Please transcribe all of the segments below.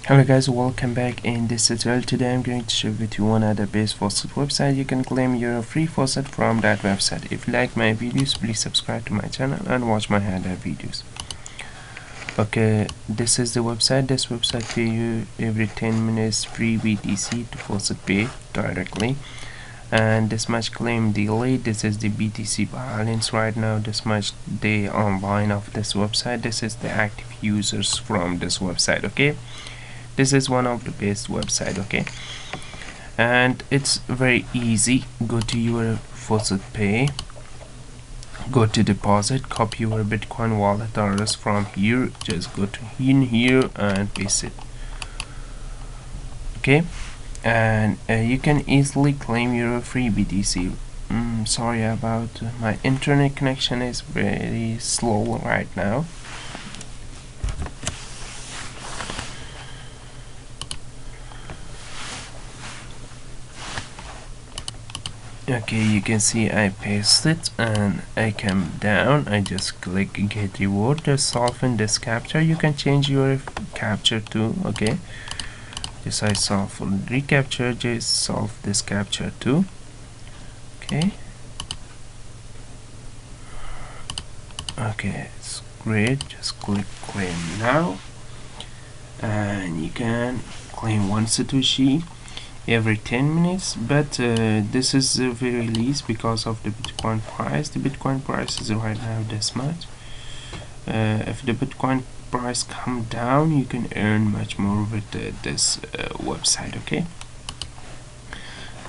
Hello guys, welcome back. In this tutorial today I'm going to share with you one other best faucet website. You can claim your free faucet from that website. If you like my videos, please subscribe to my channel and watch my other videos. Okay, this is the website. This website pay you every 10 minutes free BTC to faucet pay directly, and this much claim daily. This is the BTC balance right now. This much day online of this website. This is the active users from this website. Okay, this is one of the best website. Okay, and it's very easy. Go to your faucet pay, go to deposit, copy your Bitcoin wallet address from here, just go to in here and paste it. Okay, and you can easily claim your free BTC. Sorry about my internet connection is very slow right now. Okay, you can see I paste it and I come down. I just click get reward, just solve in this captcha. You can change your captcha too. Okay, just I solve recapture, just solve this captcha too. Okay, it's great. Just click claim now, and you can claim one Satoshi every 10 minutes, but this is very least because of the Bitcoin price. The Bitcoin price is right now this much. If the Bitcoin price come down, you can earn much more with this website. Okay,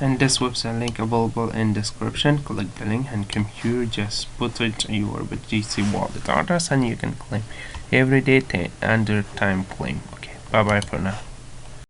and this website link available in description. Click the link and come here, just put it your BTC wallet address and you can claim every day under time claim. Okay, bye bye for now.